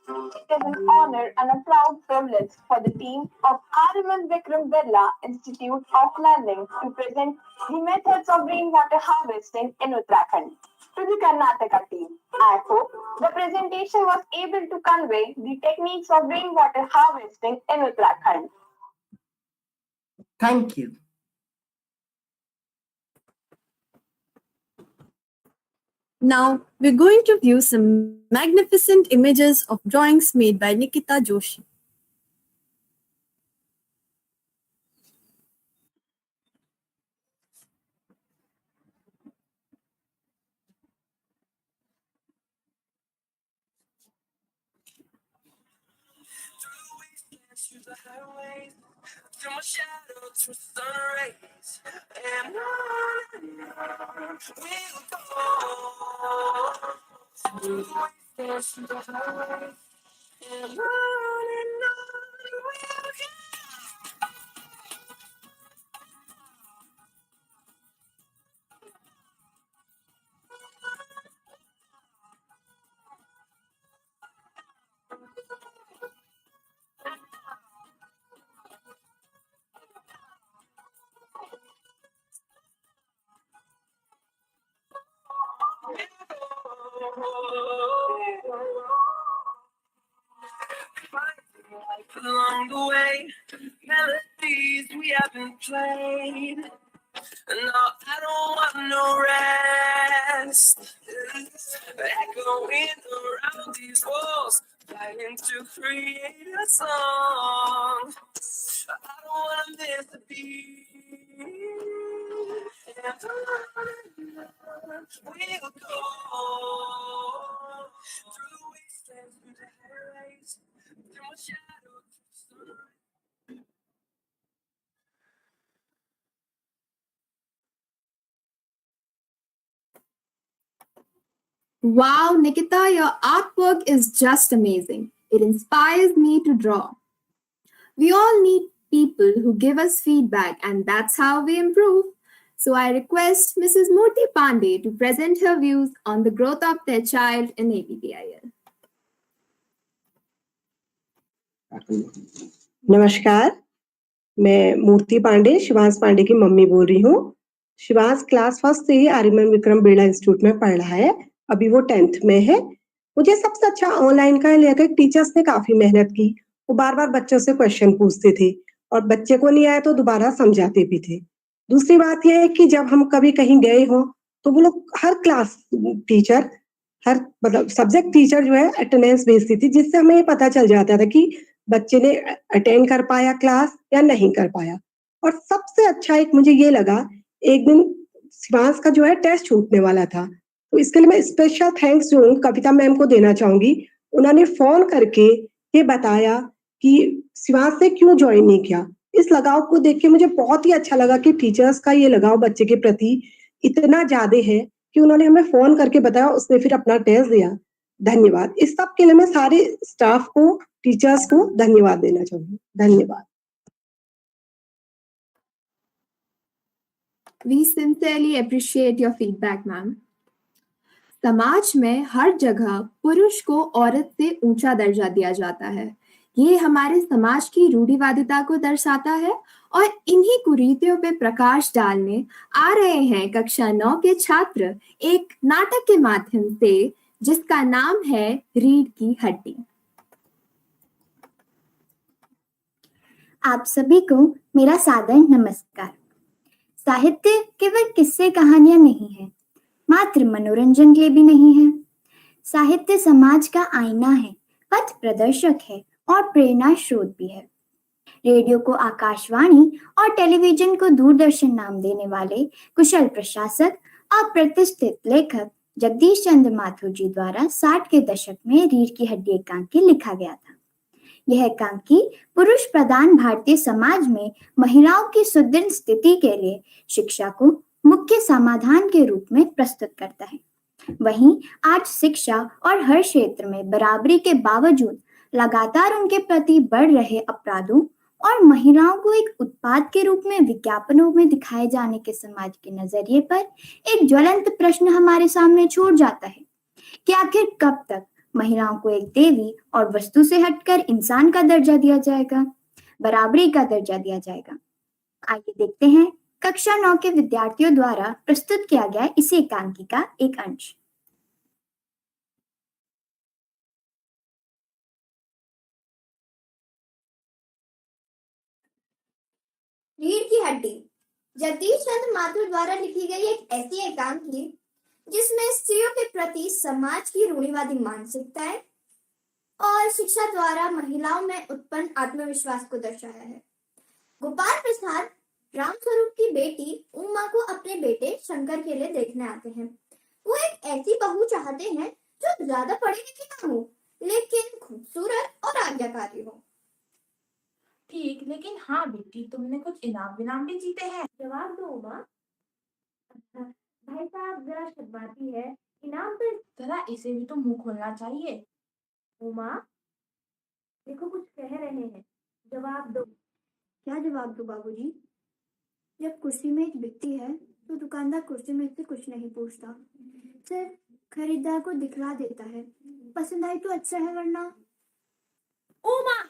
It is an honor and a proud privilege for the team of AVBIL Vikram Birla Institute of Learning to present the methods of rainwater harvesting in Uttarakhand to the Karnataka team. I hope the presentation was able to convey the techniques of rainwater harvesting in Uttarakhand. Thank you. Now, we're going to view some magnificent images of drawings made by Nikita Joshi. Through the highways, through my shadow, through sun rays, and on we'll go. Through the wastelands, through the highways, and on we'll go. Life along the way, melodies we haven't played. No, I don't want no rest. Echoing around these walls, fighting to create a song. I don't wanna miss a beat. And on we'll go through the wastelands, through the highways, through my shadow, through the sunrise. Wow, Nikita, your artwork is just amazing. It inspires me to draw. We all need people who give us feedback, and that's how we improve. So I request Mrs. Murthy Pandey to present her views on the growth of their child in AVBIL. नमस्कार, मैं मूर्ति पांडे, शिवांश पांडे की mummy बोल रही हूँ। Shivansh class first से ही Aryaman Vikram Birla institute में पढ़ रहा है। अभी वो 10th में है। मुझे सबसे अच्छा ऑनलाइन का लेकर टीचर्स ने काफी मेहनत की। वो बार-बार बच्चों से क्वेश्चन पूछते थे और बच्चे को नहीं आया तो दोबारा समझाते भी थे। दूसरी बात यह है कि जब हम कभी कहीं गए हों तो वो लोग हर क्लास टीचर हर मतलब सब्जेक्ट टीचर जो है अटेंडेंस भेजती थी, जिससे हमें ये पता चल जाता था कि बच्चे ने अटेंड कर पाया क्लास या नहीं कर पाया। और सबसे अच्छा एक मुझे ये लगा, एक दिन शिवांश का जो है टेस्ट छूटने वाला था, तो इसके लिए मैं स्पेशल थैंक्स जो हूँ कविता मैम को देना चाहूंगी। उन्होंने फोन करके ये बताया कि शिवांश ने क्यों ज्वाइन नहीं किया। इस लगाव को देख के मुझे बहुत ही अच्छा लगा कि टीचर्स का ये लगाव बच्चे के प्रति इतना ज्यादा है कि उन्होंने हमें फोन करके बताया, उसने फिर अपना टेस्ट दिया। धन्यवाद। इस सब के लिए मैं सारे स्टाफ को, टीचर्स को धन्यवाद देना चाहूंगी। धन्यवाद। We sincerely appreciate your feedback, ma'am. समाज में हर जगह पुरुष को औरत से ऊंचा दर्जा दिया जाता है। ये हमारे समाज की रूढ़िवादिता को दर्शाता है और इन्हीं कुरीतियों पे प्रकाश डालने आ रहे हैं कक्षा 9 के छात्र एक नाटक के माध्यम से, जिसका नाम है रीढ़ की हड्डी। आप सभी को मेरा सादर नमस्कार। साहित्य केवल किस्से कहानियां नहीं है, मात्र मनोरंजन के लिए भी नहीं है। साहित्य समाज का आईना है, पथ प्रदर्शक है और प्रेरणा स्रोत भी है। रेडियो को आकाशवाणी और टेलीविजन को दूरदर्शन नाम देने वाले कुशल प्रशासक और प्रतिष्ठित लेखक जगदीश चंद्र माथुर जी द्वारा 60 के दशक में रीढ़ की हड्डी एकांकी लिखा गया था। यह एकांकी पुरुष प्रधान भारतीय समाज में महिलाओं की सुदृढ़ स्थिति के लिए शिक्षा को मुख्य समाधान के रूप में प्रस्तुत करता है। वहीं आज शिक्षा और हर क्षेत्र में बराबरी के बावजूद लगातार उनके प्रति बढ़ रहे अपराधों और महिलाओं को एक उत्पाद के रूप में विज्ञापनों में दिखाए जाने के समाज के नजरिए पर एक ज्वलंत प्रश्न हमारे सामने छोड़ जाता है कि आखिर कब तक महिलाओं को एक देवी और वस्तु से हटकर इंसान का दर्जा दिया जाएगा, बराबरी का दर्जा दिया जाएगा। आइए देखते हैं कक्षा 9 के विद्यार्थियों द्वारा प्रस्तुत किया गया इसी एकांकी का एक अंश। रीढ़ की हड्डी जगदीश चंद्र माथुर द्वारा लिखी गई एक ऐसी एकांकी जिसमें स्त्रियों के प्रति समाज की रूढ़िवादी मानसिकताएं और शिक्षा द्वारा महिलाओं में उत्पन्न आत्मविश्वास को दर्शाया है। गोपाल प्रसाद रामस्वरूप की बेटी उमा को अपने बेटे शंकर के लिए देखने आते हैं। वो एक ऐसी बहू चाहते हैं जो ज्यादा पढ़ी लिखी ना हो, लेकिन खूबसूरत और आज्ञाकारी हो। ठीक, लेकिन हाँ बेटी, तुमने कुछ इनाम विनाम भी जीते हैं। जवाब दो उमा। भाई साहब जरा शर्माती है, इनाम तो जरा इसे भी तो मुंह खोलना चाहिए। उमा देखो कुछ कह रहे हैं, जवाब दो। क्या जवाब दो बाबूजी? जब कुर्सी मेज बिकती है तो दुकानदार कुर्सी मेज से कुछ नहीं पूछता, सिर्फ खरीदार को दिखला देता है। पसंद आई तो अच्छा है, वरना। उमा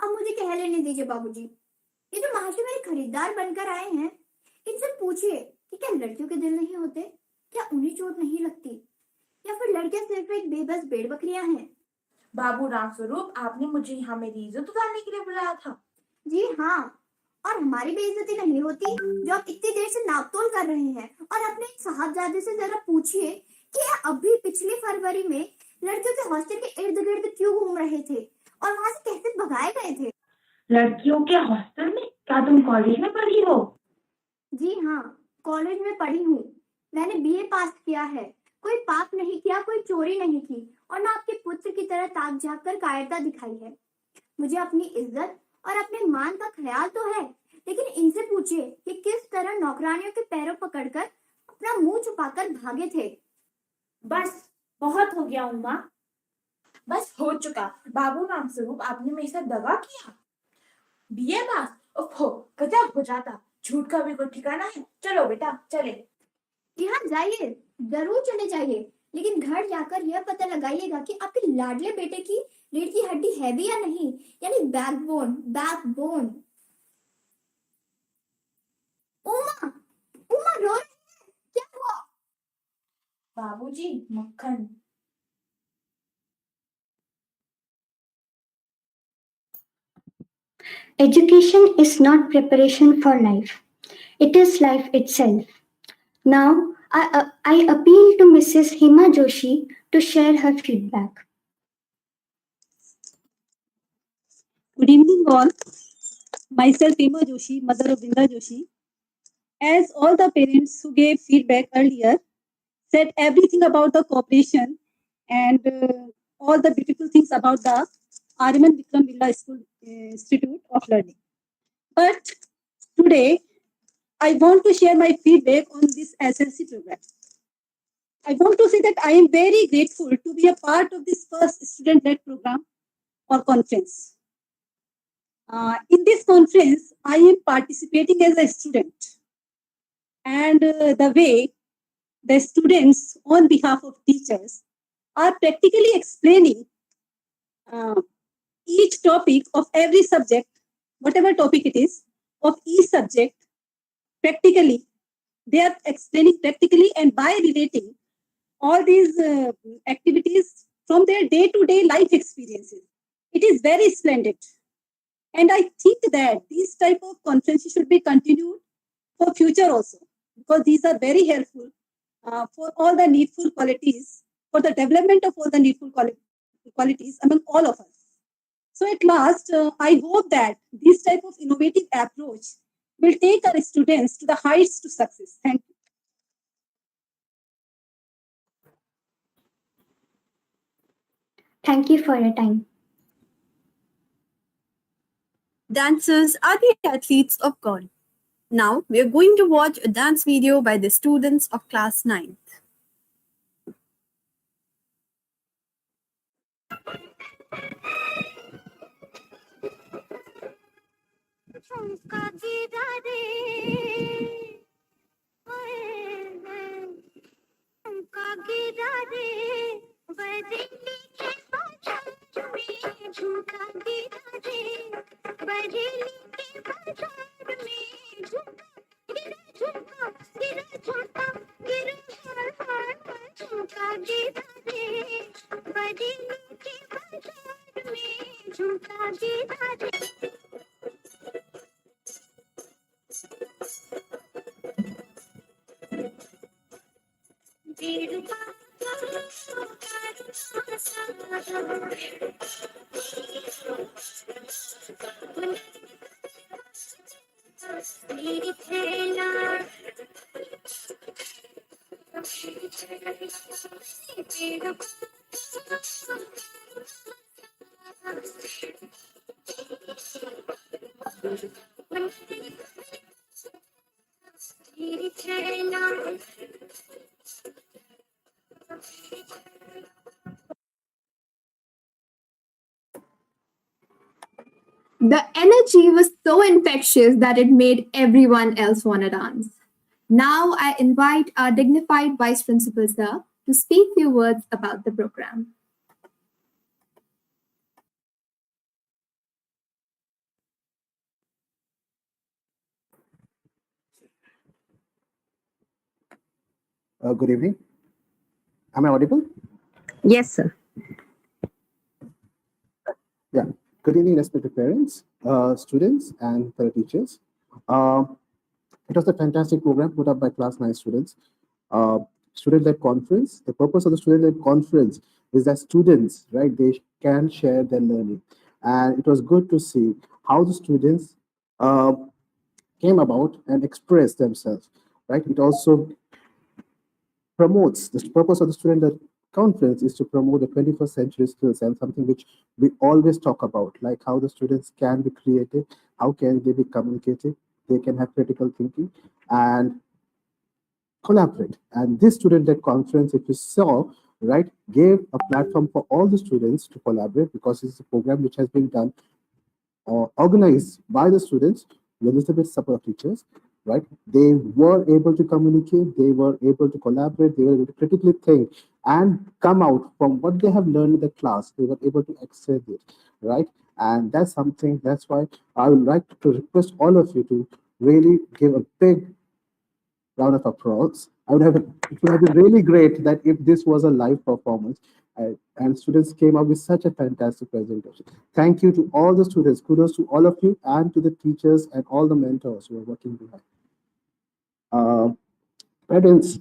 अब मुझे कह लेने दीजिए बाबूजी। ये जो महाशय मेरे खरीदार बनकर आए हैं, इनसे पूछिए कि क्या लड़कियों के दिल नहीं होते, क्या उन्हें चोट नहीं लगती? या फिर लड़कियां सिर्फ एक बेबस भेड़ बकरियां हैं? बाबू रामस्वरूप, आपने मुझे यहाँ मेरी इज्जत उतारने के लिए बुलाया था। जी हाँ, और हमारी बेइज्जती नहीं होती जो आप इतनी देर से नापतोल कर रहे हैं। और अपने साहबजादे से जरा पूछिए कि अभी पिछली फरवरी में लड़कियों के हॉस्टल के इर्द गिर्द क्यों घूम रहे थे और वहां से कैसे भगाए गए थे। लड़कियों के हॉस्टल में? क्या तुम कॉलेज में पढ़ी हो? जी हाँ, कॉलेज में पढ़ी हूँ। मैंने बीए पास किया है। कोई पाप नहीं किया, कोई चोरी नहीं की और ना आपके पुत्र की तरह ताक झाँक कर कायरता दिखाई है। मुझे अपनी इज्जत और अपने मान का ख्याल तो है, लेकिन इनसे पूछिए कि किस तरह नौकरानियों के पैरों पकड़कर अपना मुंह छुपाकर भागे थे। बस, बहुत हो गया उमा। बस हो चुका। बाबू रामस्वरूप, आपने मेरे साथ दगा किया। बीए पास? ओहो, गजब हो जाता। झूठ का भी कोई ठिकाना है। चलो बेटा, चले। जी हाँ, जाइए, जरूर चले जाइए, लेकिन घर जाकर यह पता लगाइएगा कि आपके लाडले बेटे की रीढ़ की हड्डी है भी या नहीं, यानी बैकबोन। बैकबोन। उमा, उमा रो रही है, क्या हुआ? बाबूजी, मक्खन। Education is not preparation for life, it is life itself. Now, I appeal to Mrs. Hima Joshi to share her feedback. Good evening, all. Myself, Hima Joshi, mother of Vrinda Joshi. As all the parents who gave feedback earlier said everything about the cooperation and all the beautiful things about the Ariman Vikram Birla School Institute of Learning. But today, I want to share my feedback on this SLC program. I want to say that I am very grateful to be a part of this first student-led program or conference. In this conference, I am participating as a student, and the way the students, on behalf of teachers, are practically explaining each topic of every subject, whatever topic it is, of each subject, practically. They are explaining practically and by relating all these activities from their day-to-day life experiences. It is very splendid. And I think that these type of conferences should be continued for future also, because these are very helpful for all the needful qualities, for the development of all the needful qualities among all of us. So at last, I hope that this type of innovative approach will take our students to the heights to success. Thank you. Thank you for your time. Dancers are the athletes of God. Now we are going to watch a dance video by the students of class 9th. The energy was so infectious that it made everyone else want to dance. Now I invite our dignified Vice Principal Sir to speak few words about the program. Good evening. Am I audible? Yes, sir. Yeah. Good evening, respected parents, students, and fellow teachers. Uh, it was a fantastic program put up by class 9 students. Student-led conference. The purpose of the student-led conference is that students, right, they can share their learning, and it was good to see how the students uh, came about and expressed themselves. Right. It also promotes the purpose of the student conference is to promote the 21st century skills and something which we always talk about, like how the students can be creative, how can they be communicative, they can have critical thinking and collaborate. And this student-led conference, if you saw, right, gave a platform for all the students to collaborate because it's a program which has been done or organized by the students with a little bit support of teachers, right? They were able to communicate, they were able to collaborate, they were able to critically think and come out from what they have learned in the class. They were able to excel it, right? And that's something, that's why I would like to request all of you to really give a big round of applause. It would have been really great that if this was a live performance and students came up with such a fantastic presentation. Thank you to all the students. Kudos to all of you and to the teachers and all the mentors who are working behind. Parents,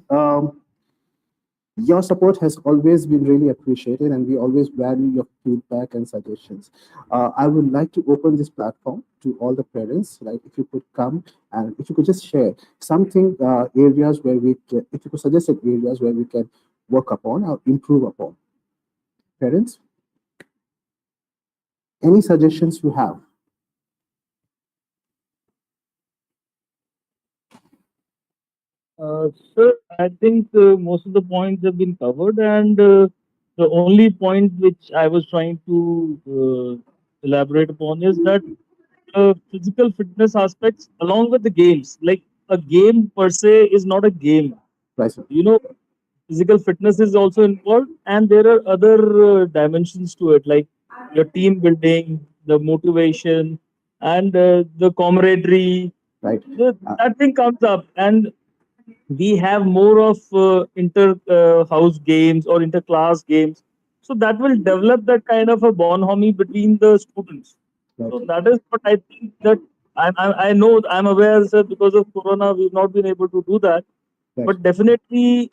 your support has always been really appreciated and we always value your feedback and suggestions. I would like to open this platform to all the parents, right? If you could come and if you could just share something, areas where we can, if you could suggest areas where we can work upon or improve upon. Parents, any suggestions you have? Sir, I think most of the points have been covered, and the only point which I was trying to elaborate upon is that physical fitness aspects, along with the games, like a game per se is not a game. Right, sir. You know, physical fitness is also involved, and there are other dimensions to it, like your team building, the motivation, and the camaraderie. Right. That thing comes up, and we have more of inter house games or inter class games, so that will develop that kind of a bonhomie between the students. So that is what I think that I know, I'm aware, sir, because of corona we've not been able to do that, but definitely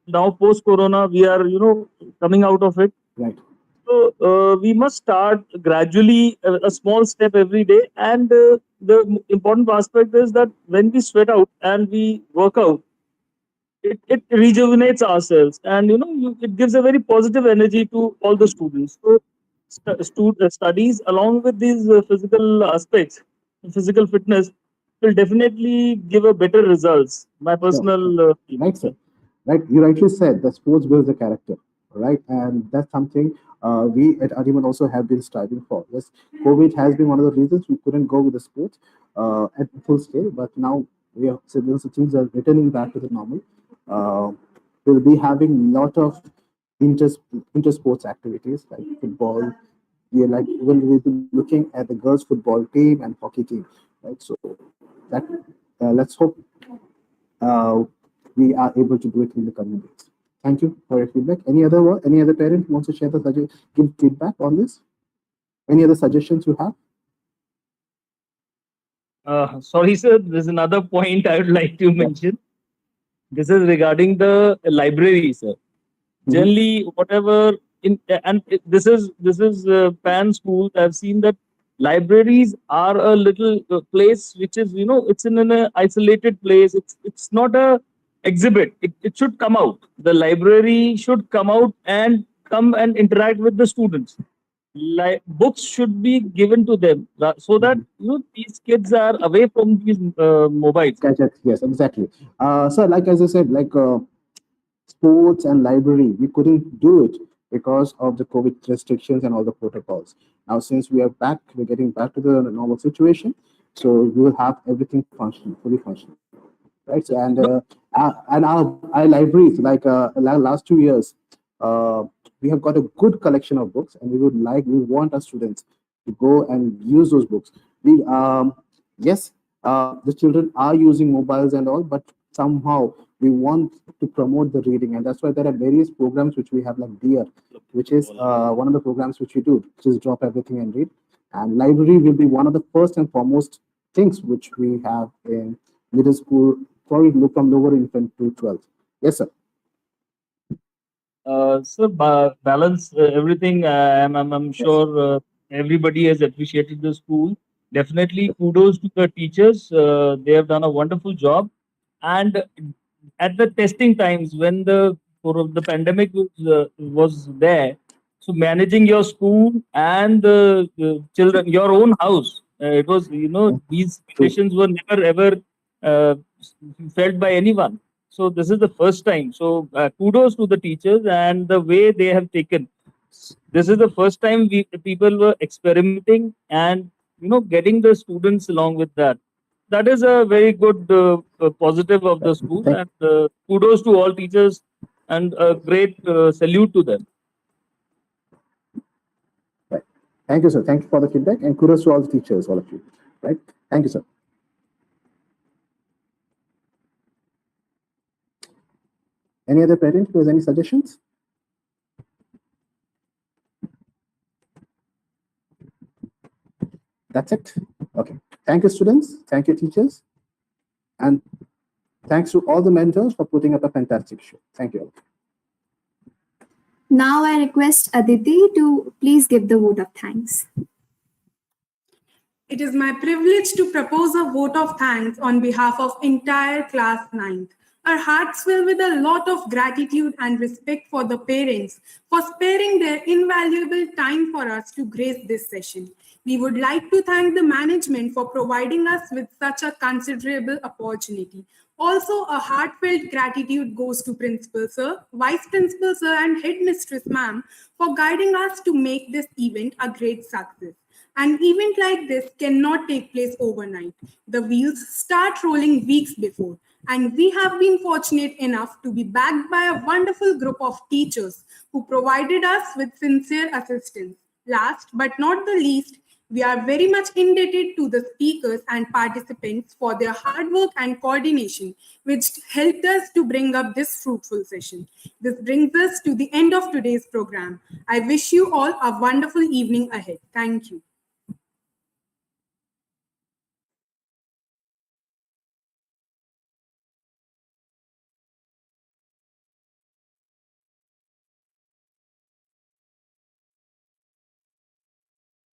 now post corona we are, you know, coming out of it. Right. So we must start gradually, a small step every day. And the important aspect is that when we sweat out and we work out, it rejuvenates ourselves, and you know, it gives a very positive energy to all the students. So studies along with these physical aspects, physical fitness, will definitely give a better results. My personal Right, sir. Right, you rightly said that sports builds the character, right? And that's something we at Ariman also have been striving for. Yes, COVID has been one of the reasons we couldn't go with the sports at full scale, but now we are since the things are returning back to the normal. Uh, we'll be having a lot of inter inter sports activities like football. We are like even we'll be looking at the girls football team and hockey team, right? So that let's hope uh, we are able to do it in the coming days. Thank you for your feedback. Any other parent who wants to share give feedback on this? Any other suggestions you have? sorry, sir, there's another point I would like to mention. This is regarding the library, sir. Generally, whatever this is pan schools. I've seen that libraries are a little place which is, you know, it's in an isolated place. It's not a exhibit. It should come out. The library should come out and come and interact with the students. Like books should be given to them so that, you know, these kids are away from these mobiles. Gadgets, yes, exactly. So, like as I said, like sports and library, we couldn't do it because of the COVID restrictions and all the protocols. Now, since we are back, we're getting back to the normal situation. So we will have everything functional, fully functional, right? So, and our libraries, like last 2 years, we have got a good collection of books, and we want our students to go and use those books. Yes, the children are using mobiles and all, but somehow We want to promote the reading, and that's why there are various programs which we have, like DEAR, which is one of the programs which we do, which is drop everything and read. And library will be one of the first and foremost things which we have in middle school, probably from lower infant to 12th. Yes, sir. So balance everything. I'm sure everybody has appreciated the school. Definitely kudos to the teachers. They have done a wonderful job. And at the testing times when the pandemic was there, so managing your school and the children, your own house, it was, these conditions were never ever uh, felt by anyone. So this is the first time. So kudos to the teachers and the way they have taken. This is the first time people were experimenting and getting the students along with that. That is a very good positive of the school, and kudos to all teachers and a great salute to them. Right. Thank you, sir. Thank you for the feedback, and kudos to all the teachers, all of you. Right. Thank you, sir. Any other parent who has any suggestions? That's it. Okay. Thank you, students. Thank you, teachers. And thanks to all the mentors for putting up a fantastic show. Thank you all. Now I request Aditi to please give the vote of thanks. It is my privilege to propose a vote of thanks on behalf of entire class 9th. Our hearts fill with a lot of gratitude and respect for the parents for sparing their invaluable time for us to grace this session. We would like to thank the management for providing us with such a considerable opportunity. Also, a heartfelt gratitude goes to Principal Sir, Vice Principal Sir, and Headmistress Ma'am for guiding us to make this event a great success. An event like this cannot take place overnight. The wheels start rolling weeks before, and we have been fortunate enough to be backed by a wonderful group of teachers who provided us with sincere assistance. Last but not the least, we are very much indebted to the speakers and participants for their hard work and coordination, which helped us to bring up this fruitful session. This brings us to the end of today's program. I wish you all a wonderful evening ahead. Thank you.